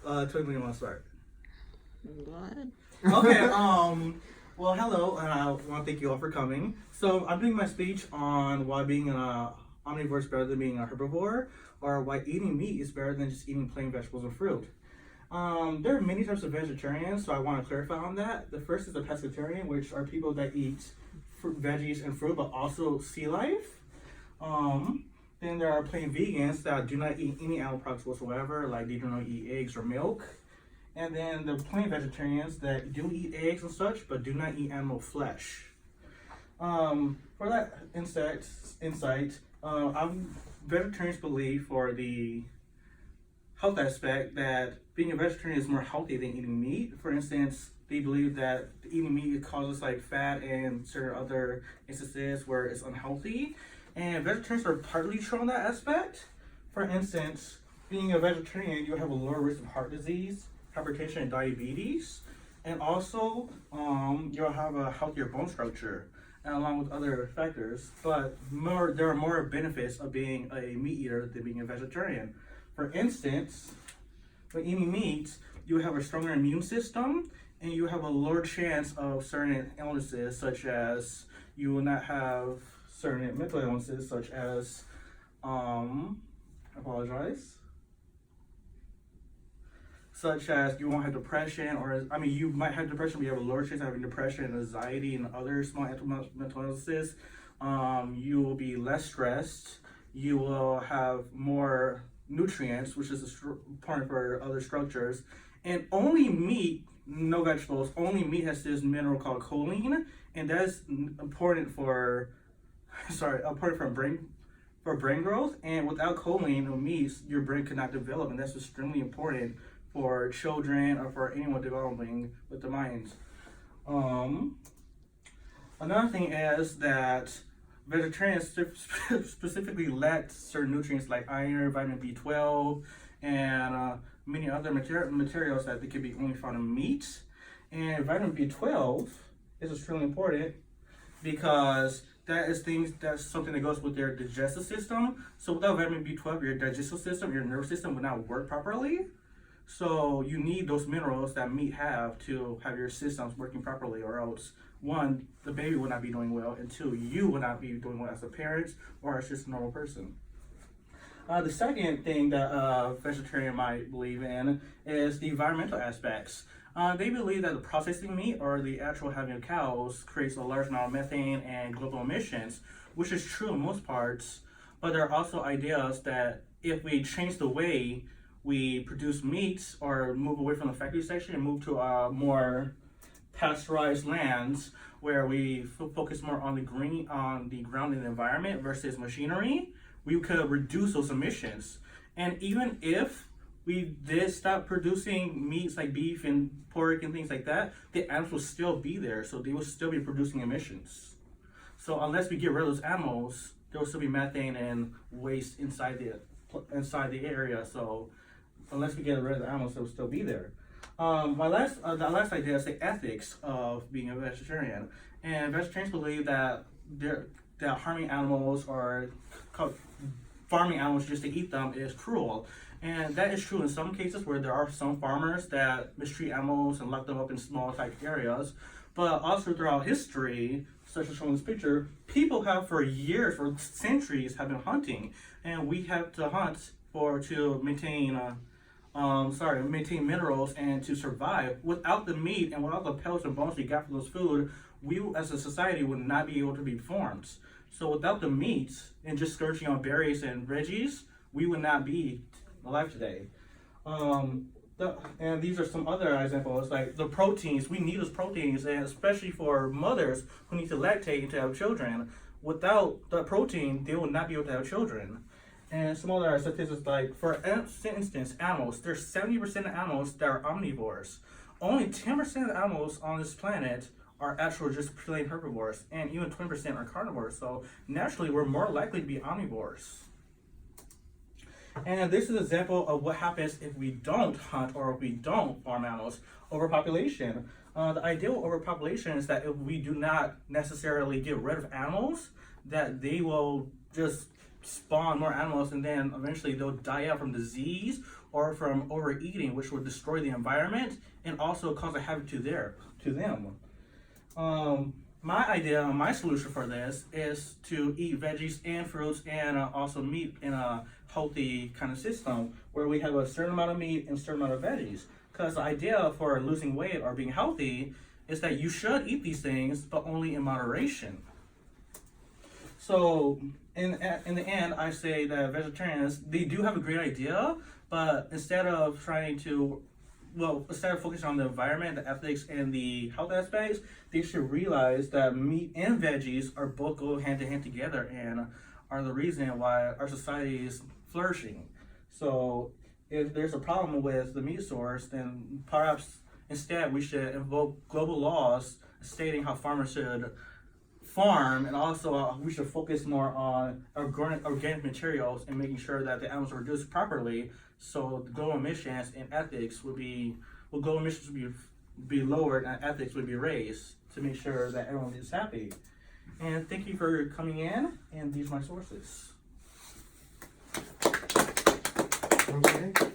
Tell me when you want to start. Go ahead. Okay. Well, hello, and I want to thank you all for coming. So I'm doing my speech on why being an omnivore is better than being a herbivore, or why eating meat is better than just eating plain vegetables and fruit. There are many types of vegetarians, so I want to clarify on that. The first is a pescatarian, which are people that eat fruit, veggies and fruit, but also sea life. Then there are plain vegans that do not eat any animal products whatsoever, like they do not eat eggs or milk. And then the plain vegetarians that do eat eggs and such, but do not eat animal flesh. For that insight, vegetarians believe for the health aspect that being a vegetarian is more healthy than eating meat. For instance, they believe that eating meat causes like fat and certain other instances where it's unhealthy. And vegetarians are partly true on that aspect. For instance, being a vegetarian, you have a lower risk of heart disease, hypertension, and diabetes. And also, you'll have a healthier bone structure, and along with other factors. But there are more benefits of being a meat eater than being a vegetarian. For instance, when eating meat, you have a stronger immune system, and you have a lower chance of certain illnesses, such as you will not have certain mental illnesses, such as, such as you won't have depression, you might have depression, but you have a lower chance of having depression, anxiety, and other small mental illnesses. You will be less stressed. You will have more nutrients, which is important for other structures. And only meat, no vegetables, only meat has this mineral called choline, and that is important for brain growth. And without choline or meats, your brain cannot develop, and that's extremely important for children or for anyone developing with the mind. Another thing is that vegetarians specifically lack certain nutrients like iron, vitamin B12, and many other materials that they can be only found in meat. And vitamin B12 is extremely important because that's something that goes with their digestive system. So without vitamin B12, your digestive system, your nervous system would not work properly. So you need those minerals that meat have to have your systems working properly, or else one, the baby will not be doing well, and two, you will not be doing well as a parent or as just a normal person. The second thing that a vegetarian might believe in is the environmental aspects. They believe that the processing meat or the actual having of cows creates a large amount of methane and global emissions, which is true in most parts, but there are also ideas that if we change the way we produce meats or move away from the factory section and move to more pasteurized lands where we focus more on the ground and the environment versus machinery, we could reduce those emissions. And even if we did stop producing meats like beef and pork and things like that, the animals will still be there, so they will still be producing emissions. So unless we get rid of those animals, there will still be methane and waste inside the area. So unless we get rid of the animals, they will still be there. The last idea is the ethics of being a vegetarian. And vegetarians believe that harming animals or farming animals just to eat them is cruel. And that is true in some cases where there are some farmers that mistreat animals and lock them up in small type areas. But also throughout history, such as shown in this picture, people have for years, for centuries, have been hunting. And we have to hunt to maintain maintain minerals and to survive. Without the meat and without the pellets and bones we got from those food, we as a society would not be able to be formed. So without the meat and just scourging on berries and veggies, we would not be alive today. And these are some other examples, like the proteins. We need those proteins, and especially for mothers who need to lactate and to have children. Without the protein, they will not be able to have children. And some other statistics, like for instance, animals. There's 70% of animals that are omnivores. Only 10% of animals on this planet are actual just plain herbivores, and even 20% are carnivores. So naturally, we're more likely to be omnivores. And this is an example of what happens if we don't hunt or if we don't farm animals. Overpopulation. The ideal overpopulation is that if we do not necessarily get rid of animals, that they will just spawn more animals, and then eventually they'll die out from disease or from overeating, which will destroy the environment and also cause a havoc to them. My idea, my solution for this is to eat veggies and fruits and also meat in a healthy kind of system where we have a certain amount of meat and a certain amount of veggies. Because the idea for losing weight or being healthy is that you should eat these things, but only in moderation. So in the end, I say that vegetarians, they do have a great idea, but instead of focusing on the environment, the ethics, and the health aspects, they should realize that meat and veggies are both go hand in hand together and are the reason why our society is flourishing. So if there's a problem with the meat source, then perhaps instead we should invoke global laws stating how farmers should farm, and also we should focus more on organic materials and making sure that the animals are reduced properly, so the global emissions and ethics would be lowered and ethics would be raised to make sure that everyone is happy. And thank you for coming in, and these are my sources. Okay.